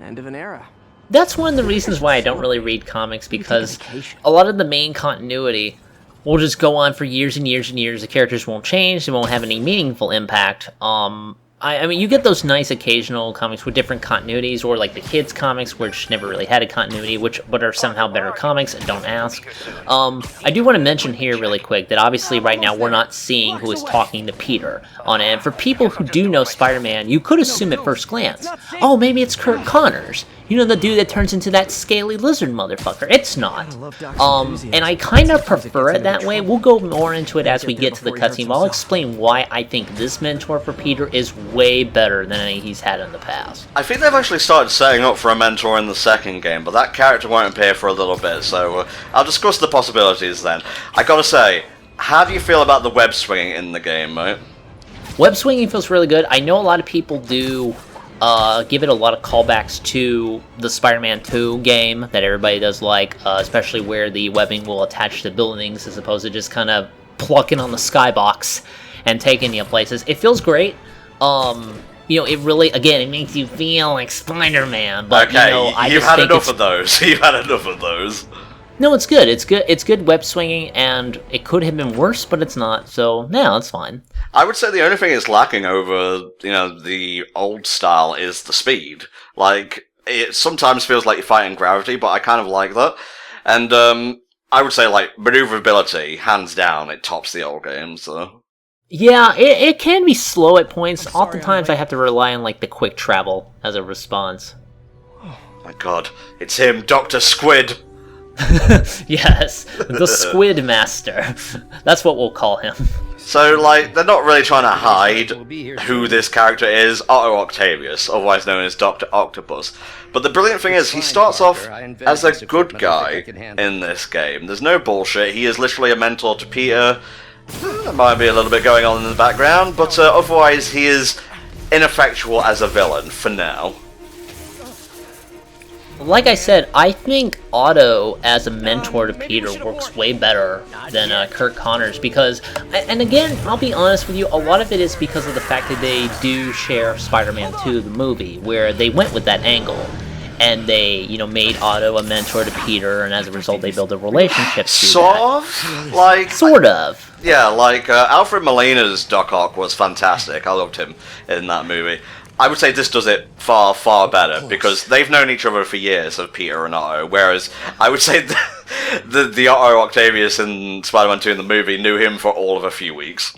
End of an era. That's one of the reasons why I don't really read comics, because a lot of the main continuity will just go on for years and years and years. The characters won't change, they won't have any meaningful impact. I mean, you get those nice occasional comics with different continuities, or like the kids' comics, which never really had a continuity, but are somehow better comics, and don't ask. I do want to mention here really quick that obviously right now we're not seeing who is talking to Peter on it. And for people who do know Spider-Man, you could assume at first glance, oh, maybe it's Kurt Connors. You know, the dude that turns into that scaly lizard motherfucker. It's not. And I kind of prefer it that way. We'll go more into it as we get to the cutscene. I'll explain why I think this mentor for Peter is way better than any he's had in the past. I think they've actually started setting up for a mentor in the second game, but that character won't appear for a little bit, so I'll discuss the possibilities then. I gotta say, how do you feel about the web swinging in the game, mate? Web swinging feels really good. I know a lot of people do give it a lot of callbacks to the Spider-Man 2 game that everybody does like, especially where the webbing will attach to buildings as opposed to just kind of plucking on the skybox and taking you places. It feels great. You know, it really, again, it makes you feel like Spider-Man, but, okay, you know, you've had enough of those. You've had enough of those. No, it's good. It's good. It's good web swinging, and it could have been worse, but it's not. So, no, it's fine. I would say the only thing it's lacking over, you know, the old style is the speed. Like, it sometimes feels like you're fighting gravity, but I kind of like that. And, I would say, like, maneuverability, hands down, it tops the old games, so. Yeah, it can be slow at points. Oftentimes I have to rely on, like, the quick travel as a response. Oh my god, it's him, Dr. Squid! Yes, the Squid Master. That's what we'll call him. So, like, they're not really trying to hide who this character is, Otto Octavius, otherwise known as Dr. Octopus. But the brilliant thing is, he starts off as a good guy in this game. There's no bullshit, he is literally a mentor to Peter. There might be a little bit going on in the background, but otherwise he is ineffectual as a villain, for now. Like I said, I think Otto as a mentor to Peter works way better than Kurt Connors, because, and again, I'll be honest with you, a lot of it is because of the fact that they do share Spider-Man 2, the movie, where they went with that angle. And they, you know, made Otto a mentor to Peter, and as a result, they built a relationship. Sort of? Like... Sort of. Yeah, like, Alfred Molina's Doc Ock was fantastic. I loved him in that movie. I would say this does it far, far better, because they've known each other for years, of Peter and Otto, whereas I would say the Otto Octavius in Spider-Man 2 in the movie knew him for all of a few weeks.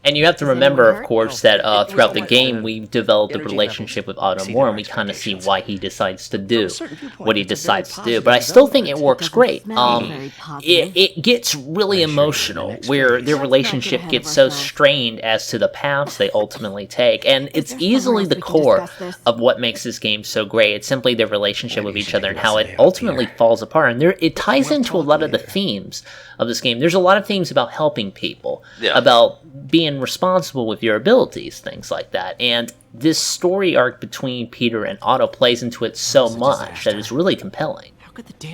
And you have to remember, of course, that throughout the game, we developed a relationship with Otto more, and we kind of see why he decides to do what he decides to do. But I still think it works great. It gets really emotional, where their relationship gets so strained as to the paths they ultimately take. And it's easily the core of what makes this game so great. It's simply their relationship with each other and how it ultimately falls apart. And it ties into a lot of the themes of this game. There's a lot of themes about helping people, about being responsible with your abilities, things like that. And this story arc between Peter and Otto plays into it so much that it's really compelling.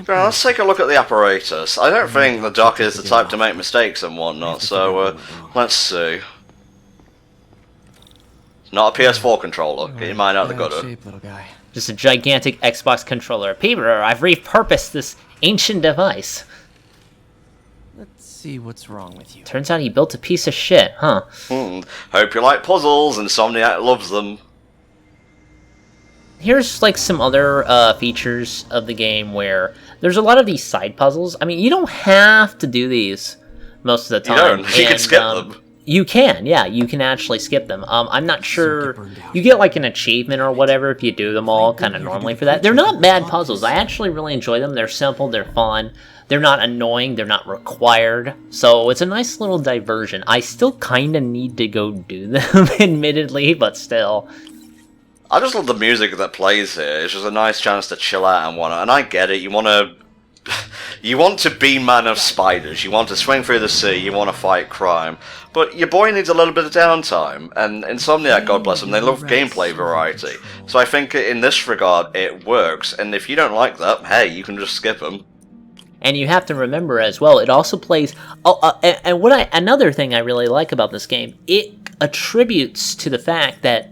Well, let's take a look at the apparatus. I don't think the Doc is the type to make mistakes and whatnot, so let's see. It's not a PS4 controller. Get your mind out of the gutter. Just a gigantic Xbox controller. Peter, I've repurposed this ancient device. See what's wrong with you. Turns out he built a piece of shit, huh? Hope you like puzzles. Insomniac loves them. Here's like some other features of the game where there's a lot of these side puzzles. I mean, you don't have to do these most of the time. You don't. You can skip them. You can, yeah. You can actually skip them. I'm not sure. You get like an achievement or whatever if you do them all kind of normally for that. They're not bad puzzles. I actually really enjoy them. They're simple. They're fun. They're not annoying, they're not required, so it's a nice little diversion. I still kind of need to go do them, admittedly, but still. I just love the music that plays here. It's just a nice chance to chill out and whatnot. And I get it, you want to be man of spiders, you want to swing through the sea, you want to fight crime, but your boy needs a little bit of downtime, and Insomniac, God bless them, they love gameplay variety. So I think in this regard, it works, and if you don't like that, hey, you can just skip them. And you have to remember as well, it also plays... another thing I really like about this game, it attributes to the fact that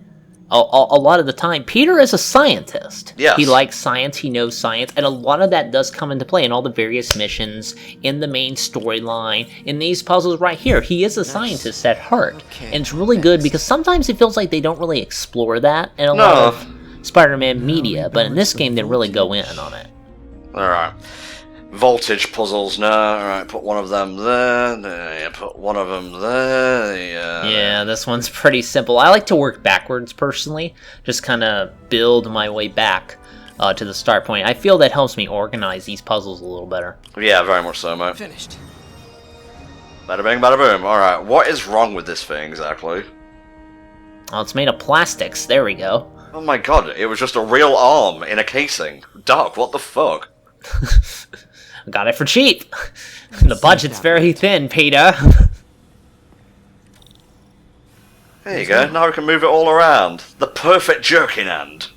a lot of the time, Peter is a scientist. Yes. He likes science, he knows science, and a lot of that does come into play in all the various missions, in the main storyline, in these puzzles right here. He is a scientist at heart, and it's really good because sometimes it feels like they don't really explore that in a lot of Spider-Man media, but in this game they really go in on it. Alright. Voltage puzzles, no. Alright, put one of them there. Put one of them there. Yeah, this one's pretty simple. I like to work backwards, personally. Just kind of build my way back to the start point. I feel that helps me organize these puzzles a little better. Yeah, very much so, mate. Finished. Bada bing, bada boom. Alright, what is wrong with this thing, exactly? Oh, it's made of plastics. There we go. Oh my god, it was just a real arm in a casing. Doc, what the fuck? Got it for cheap. The budget's very thin, Peter. There you go, now we can move it all around. The perfect jerking hand.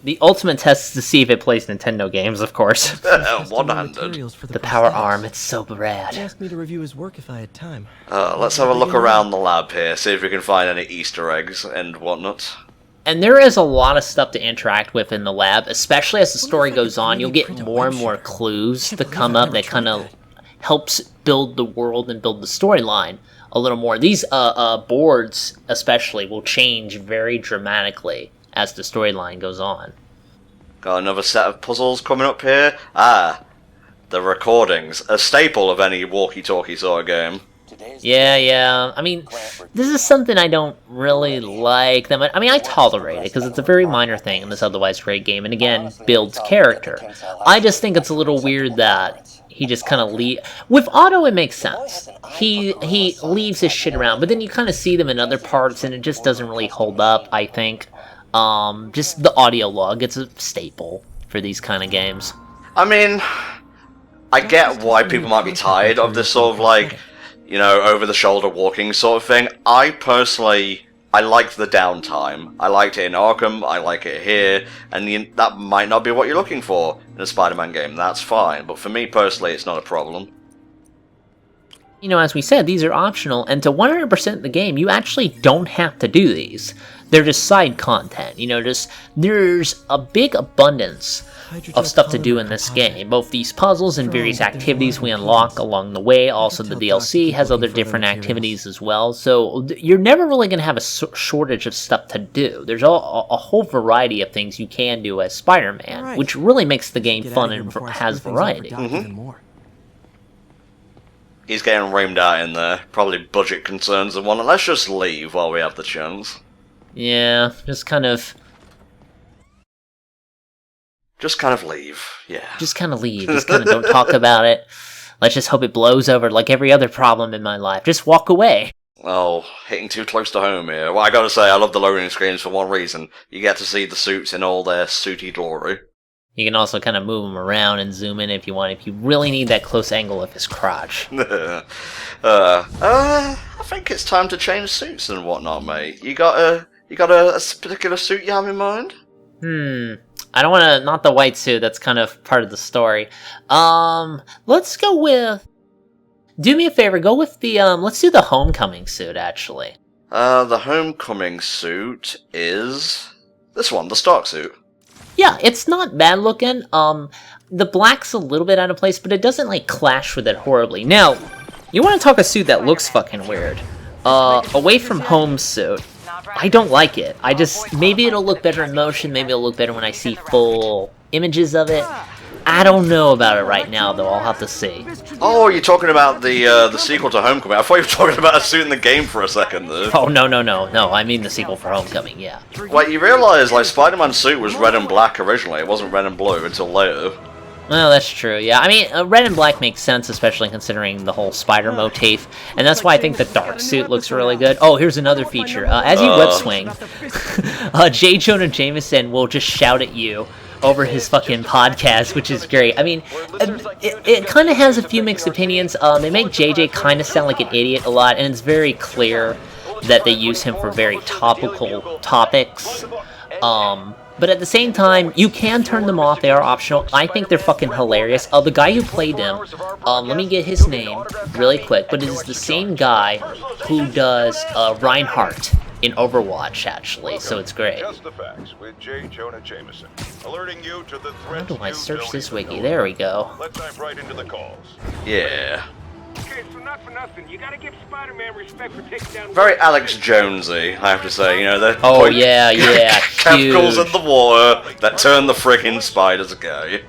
The ultimate test is to see if it plays Nintendo games, of course. One-handed. The power arm, it's so He rad. asked me to review his work if I had time. Let's have a look around the lab here, see if we can find any Easter eggs and whatnot. And there is a lot of stuff to interact with in the lab, especially as the story goes on. You'll get more and more clues that come up that kind of helps build the world and build the storyline a little more. These boards, especially, will change very dramatically as the storyline goes on. Got another set of puzzles coming up here. Ah, the recordings, a staple of any walkie-talkie sort of game. Yeah. I mean, this is something I don't really like that much. I mean, I tolerate it because it's a very minor thing in this otherwise great game, and again, builds character. I just think it's a little weird that he just kind of with Otto, it makes sense. He leaves his shit around, but then you kind of see them in other parts, and it just doesn't really hold up, I think. Just the audio log, it's a staple for these kind of games. I mean, I get why people might be tired of this sort of like, you know, over-the-shoulder walking sort of thing. I personally, I liked the downtime. I liked it in Arkham, I like it here, and that might not be what you're looking for in a Spider-Man game, that's fine. But for me personally, it's not a problem. You know, as we said, these are optional, and to 100% the game, you actually don't have to do these. They're just side content, you know, there's a big abundance of stuff to do in this game. Both these puzzles and various activities we unlock along the way. Also, the DLC has other different activities as well, so you're never really going to have a shortage of stuff to do. There's a whole variety of things you can do as Spider-Man, which really makes the game fun and has variety. He's getting reamed out in there. Probably budget concerns and whatnot. Let's just leave while we have the chance. Yeah, just kind of leave, yeah. Just kind of leave. Just kind of don't talk about it. Let's just hope it blows over like every other problem in my life. Just walk away. Oh, hitting too close to home here. Well, I gotta say, I love the loading screens for one reason. You get to see the suits in all their sooty glory. You can also kind of move them around and zoom in if you want, if you really need that close angle of his crotch. I think it's time to change suits and whatnot, mate. You got a particular suit you have in mind? I don't want to, not the white suit, that's kind of part of the story. Let's go with, do me a favor, go with the, let's do the Homecoming suit, actually. The Homecoming suit is this one, the Stark suit. Yeah, it's not bad looking. The black's a little bit out of place, but it doesn't, like, clash with it horribly. Now, you want to talk a suit that looks fucking weird. Away from Home suit. I don't like it. Maybe it'll look better in motion, maybe it'll look better when I see full images of it. I don't know about it right now, though. I'll have to see. Oh, you're talking about the sequel to Homecoming. I thought you were talking about a suit in the game for a second, though. Oh, no. I mean the sequel for Homecoming, yeah. Wait, you realise, like, Spider-Man's suit was red and black originally. It wasn't red and blue until later. Well, that's true, yeah. I mean, red and black makes sense, especially considering the whole spider motif, and that's why I think the dark suit looks really good. Oh, here's another feature. As you whip swing, Jonah Jameson will just shout at you over his fucking podcast, which is great. I mean, it kind of has a few mixed opinions. They make JJ kind of sound like an idiot a lot, and it's very clear that they use him for very topical topics. But at the same time, you can turn them off. They are optional. I think they're fucking hilarious. The guy who played them, let me get his name really quick, but it is the same guy who does Reinhardt in Overwatch, actually, so it's great. Just the facts with Jonah Jameson, alerting you to the How threats do I you search don't this even wiki? know There we about. go. Let's dive right into the calls. Yeah. Okay, so not for nothing. You gotta give Spider-Man respect for taking down... Very Alex Jonesy, I have to say. You know, the Oh, yeah, chemicals huge. in the water that turn the friggin' spiders gay.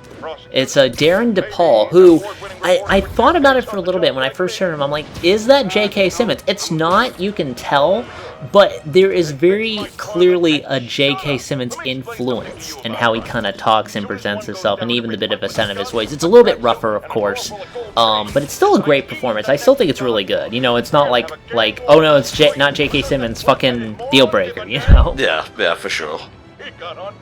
It's Darren DePaul, who I thought about it for a little bit when I first heard him. I'm like, is that J.K. Simmons? It's not, you can tell, but there is very clearly a J.K. Simmons influence in how he kind of talks and presents himself, and even the bit of a sound of his voice. It's a little bit rougher, of course, but it's still a great performance. I still think it's really good. You know, it's not like oh no, it's not J.K. Simmons, fucking deal breaker, you know? Yeah, for sure.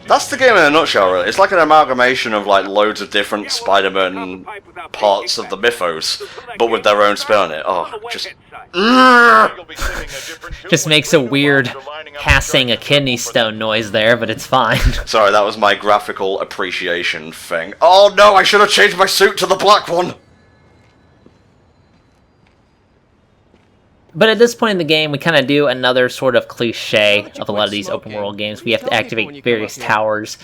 That's the game in a nutshell, really. It's like an amalgamation of like loads of different Spider-Man parts of the mythos, but with their own spin on it. Oh, Just makes a weird passing a kidney stone noise there, but it's fine. Sorry, that was my graphical appreciation thing. Oh no, I should have changed my suit to the black one! But at this point in the game, we kind of do another sort of cliche of a lot of these open world games. We have to activate various towers.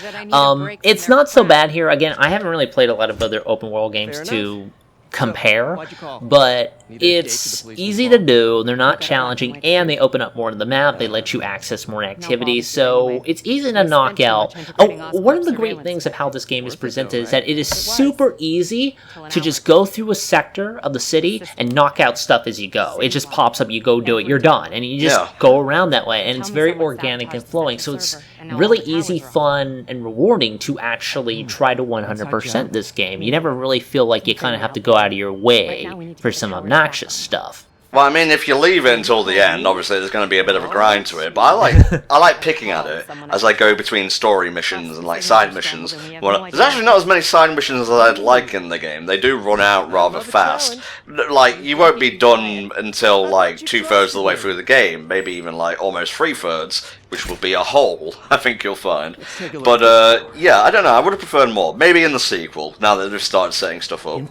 It's not so bad here. Again, I haven't really played a lot of other open world games to compare, but it's easy to do, they're not challenging, and they open up more of the map, they let you access more activities, so it's easy to knock out. Oh, one of the great things of how this game is presented is that it is super easy to just go through a sector of the city and knock out stuff as you go. It just pops up, you go do it, you're done, and you just go around that way, and it's very organic and flowing, so it's really easy, fun, and rewarding to actually try to 100% this game. You never really feel like you kind of have to go out of your way for some obnoxious stuff. Well, I mean, if you leave it until the end, obviously there's going to be a bit of a grind to it, but I like picking at it as I go between story missions and like side missions. Well, there's actually not as many side missions as I'd like in the game. They do run out rather fast. Like, you won't be done until like 2/3 of the way through the game, maybe even like almost 3/3, which will be a hole, I think you'll find. But yeah, I don't know, I would have preferred more. Maybe in the sequel, now that they've started setting stuff up.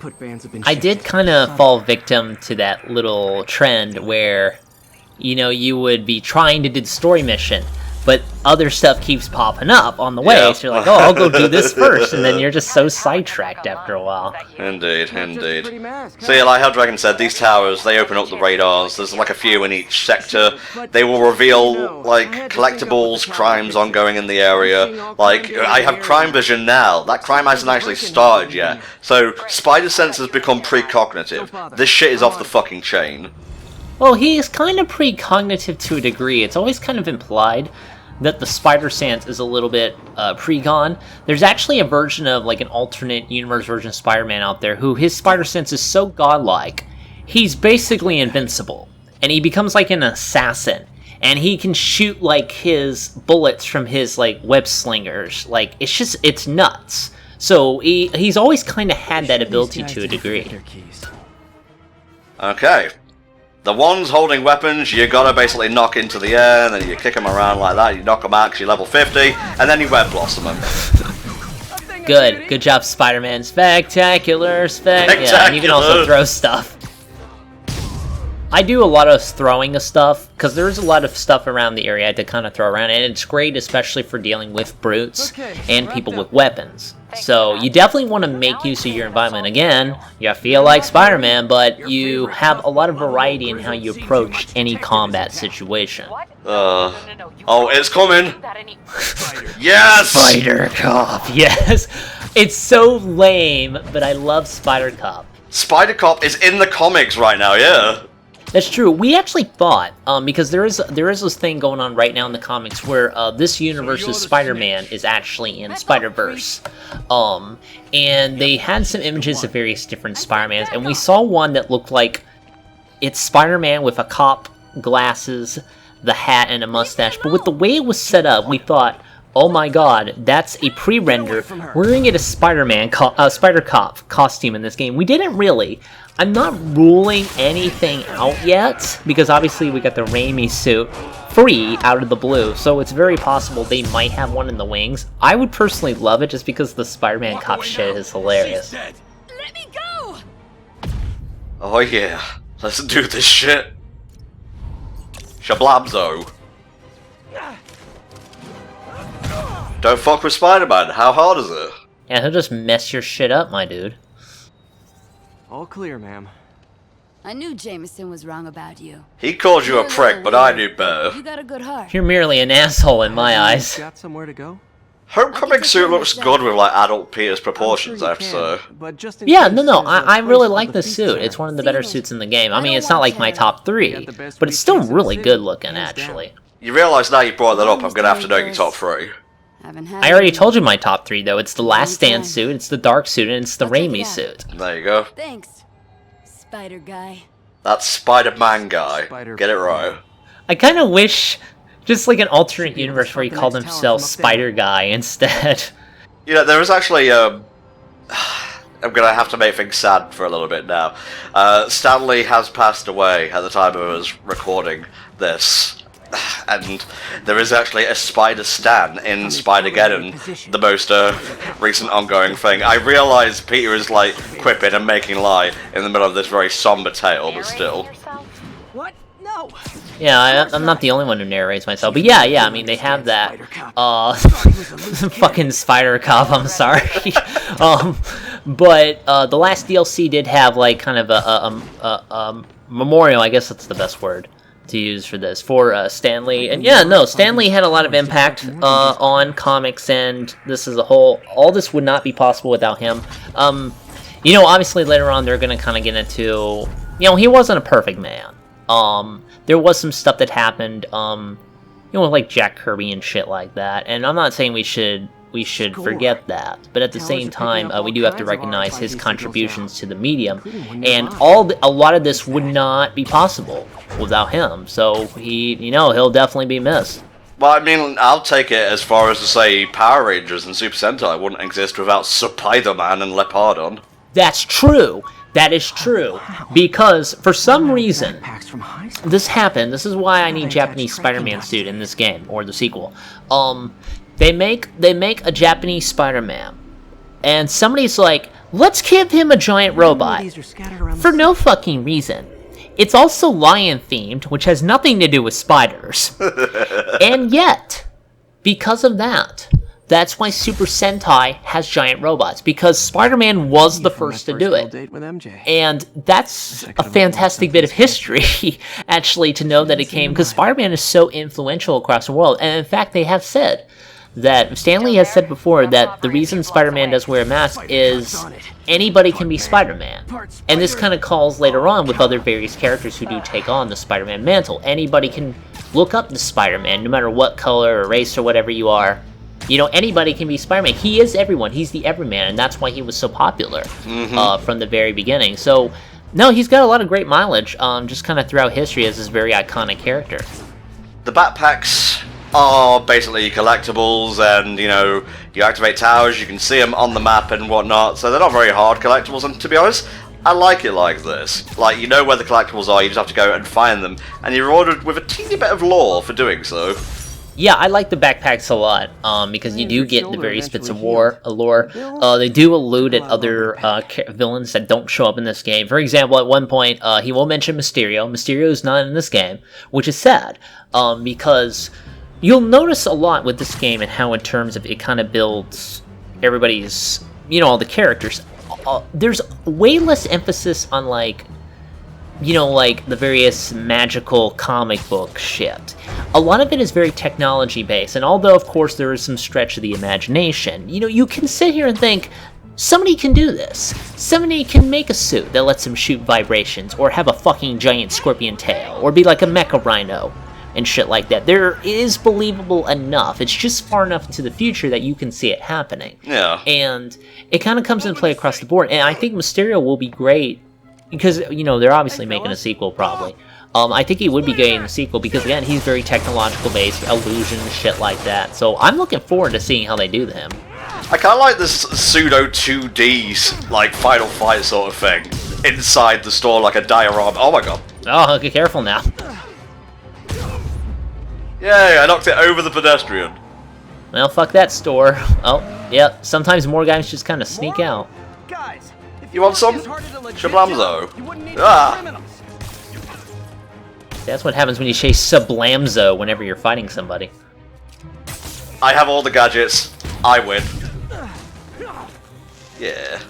I did kind of fall victim to that little trend where, you know, you would be trying to do the story mission, but other stuff keeps popping up on the way, so you're like, oh, I'll go do this first, and then you're just so sidetracked after a while. Indeed, indeed. So yeah, like how Dragon said, these towers, they open up the radars, there's like a few in each sector. They will reveal, like, collectibles, crimes ongoing in the area. Like, I have crime vision now, that crime hasn't actually started yet. So, spider sense has become precognitive. This shit is off the fucking chain. Well, he is kind of precognitive to a degree. It's always kind of implied that the spider sense is a little bit pre-gone. There's actually a version of, like, an alternate universe version of Spider-Man out there who his spider sense is so godlike, he's basically invincible. And he becomes like an assassin. And he can shoot, like, his bullets from his, like, web slingers. Like, it's nuts. So he's always kind of had that ability to a degree. Okay. The ones holding weapons, you gotta basically knock into the air, and then you kick them around like that, you knock them out 'cause you're level 50, and then you web blossom them. Good job, Spider-Man. Spectacular. Yeah, and you can also throw stuff. I do a lot of throwing of stuff, because there's a lot of stuff around the area to kind of throw around, and it's great especially for dealing with brutes and people with weapons. So you definitely want to make use of your environment. Again, you feel like Spider-Man, but you have a lot of variety in how you approach any combat situation. Oh, it's coming! Yes! Spider Cop, yes! It's so lame, but I love Spider Cop. Spider Cop is in the comics right now, yeah. That's true. We actually thought, because there is this thing going on right now in the comics where this universe's Spider-Man is actually in Spider-Verse. And they had some images of various different Spider-Mans, and we saw one that looked like it's Spider-Man with a cop, glasses, the hat, and a mustache. But with the way it was set up, we thought, oh my god, that's a pre-render. We're gonna get a Spider Cop costume in this game. We didn't really. I'm not ruling anything out yet, because obviously we got the Raimi suit free out of the blue, so it's very possible they might have one in the wings. I would personally love it just because the Spider-Man cop shit is hilarious. Let me go! Oh yeah, let's do this shit. Shablabzo. Don't fuck with Spider-Man. How hard is it? Yeah, he'll just mess your shit up, my dude. All clear, ma'am. I knew Jameson was wrong about you. He called you a You're a prick, little but I weird, knew better. You got a good heart. You're merely an asshole in my eyes. Got somewhere to go? Homecoming suit looks good with like adult Peter's I'm proportions, sure I you have to say. can, but just in Yeah, case no, there's a I place really called like the this Feast suit. Center. It's one of the better suits in the game. I mean, it's not like my top We 3, got the best but it's still briefcase in the really city, good looking, hands down. actually. You realise now you brought that up, I'm gonna have to know your top 3. Haven't had I already any. told you my top 3, though. It's the Last Stand Okay. suit, it's the Dark suit, and it's the I'll check it Raimi out. suit. There you go. Thanks, Spider Guy. That's Spider-Man guy. Spider- Get it right. I kind of wish, just like an alternate Should be able to universe where he spot the called next tower himself from up there. Spider Guy instead. You know, there was actually, I'm gonna have to make things sad for a little bit now. Stanley has passed away at the time of us recording this. And there is actually a Spider Stan in Spider-Geddon, the most recent ongoing thing. I realise Peter is like quipping and making lie in the middle of this very somber tale, but still. What? No. Yeah, I'm not the only one who narrates myself, but yeah, I mean, they have that, fucking Spider Cop, I'm sorry. But the last DLC did have, like, kind of a memorial, I guess that's the best word to use for this, for Stan Lee. And yeah, no, Stan Lee had a lot of impact on comics, and this as a whole. All this would not be possible without him. You know, obviously later on they're going to kind of get into, you know, he wasn't a perfect man. There was some stuff that happened, you know, like Jack Kirby and shit like that, and I'm not saying we should forget that, but at the same time, we do have to recognize his contributions to the medium, and a lot of this would not be possible without him, so he'll definitely be missed. Well, I mean, I'll take it as far as to say Power Rangers and Super Sentai wouldn't exist without Spider-Man and Leopardon. That's true. That is true, because for some reason, this happened. This is why I need Japanese Spider-Man suit in this game, or the sequel. They make a Japanese Spider-Man, and somebody's like, let's give him a giant robot, for no fucking reason. It's also lion-themed, which has nothing to do with spiders. And yet, because of that, that's why Super Sentai has giant robots, because Spider-Man was the first to do it. And that's a fantastic bit of history, actually, to know that it came, because Spider-Man is so influential across the world. And in fact, they have said that, Stan Lee has said before, that the reason Spider-Man does wear a mask is anybody can be Spider-Man. And this kind of calls later on with other various characters who do take on the Spider-Man mantle. Anybody can look up to Spider-Man, no matter what color or race or whatever you are. You know, anybody can be Spider-Man. He is everyone. He's the everyman, and that's why he was so popular from the very beginning. So, no, he's got a lot of great mileage, just kind of throughout history as this very iconic character. The backpacks are basically collectibles, and, you know, you activate towers, you can see them on the map and whatnot, so they're not very hard collectibles, and to be honest, I like it like this. Like, you know where the collectibles are, you just have to go and find them, and you're rewarded with a teeny bit of lore for doing so. Yeah, I like the backpacks a lot, because you do get the various bits of lore. They do allude at other villains that don't show up in this game. For example, at one point, he will mention Mysterio. Mysterio is not in this game, which is sad, because you'll notice a lot with this game and how in terms of it kind of builds everybody's, you know, all the characters. There's way less emphasis on, like, you know, like, the various magical comic book shit. A lot of it is very technology-based, and although, of course, there is some stretch of the imagination, you know, you can sit here and think, somebody can do this. Somebody can make a suit that lets him shoot vibrations, or have a fucking giant scorpion tail, or be like a mecha rhino, and shit like that. There is believable enough. It's just far enough into the future that you can see it happening. Yeah. And it kind of comes into play across the board, and I think Mysterio will be great, because, you know, they're obviously making a sequel, probably. I think he would be getting a sequel, because, again, he's very technological-based, illusions, shit like that. So I'm looking forward to seeing how they do him. I kind of like this pseudo 2D, like, Final Fight sort of thing, inside the store, like a diorama. Oh my god. Oh, okay, careful now. Yay, I knocked it over the pedestrian. Well, fuck that store. Oh, yep, sometimes more guys just kind of sneak out. Guys, if You want some? Shablamzo. Ah! That's what happens when you chase Sublamzo whenever you're fighting somebody. I have all the gadgets. I win. Yeah.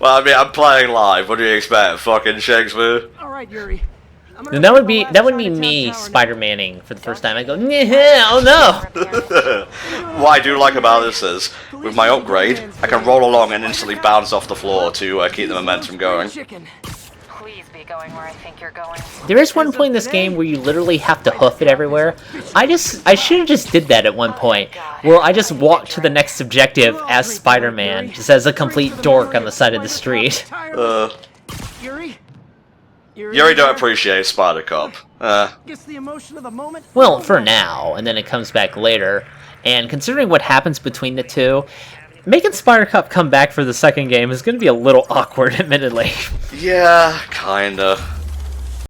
Well, I mean, I'm playing live. What do you expect? Fucking Shakespeare? All right, Yuri. I'm gonna And that would take be the that would last be side of me town tower now. Spider-Manning for the first time. I go, oh no! What I do like about this is, with my upgrade, I can roll along and instantly bounce off the floor to keep the momentum going. Chicken. Please be going where I think you're going. There is one point in this game where you literally have to hoof it everywhere. I should have just did that at one point, where I just walked to the next objective as Spider-Man, just as a complete dork on the side of the street. Yuri? Yuri don't appreciate Spider Cop. Guess the emotion of the moment. Well, for now, and then it comes back later. And considering what happens between the two, making Spider-Cop come back for the second game is going to be a little awkward, admittedly. Yeah, kinda.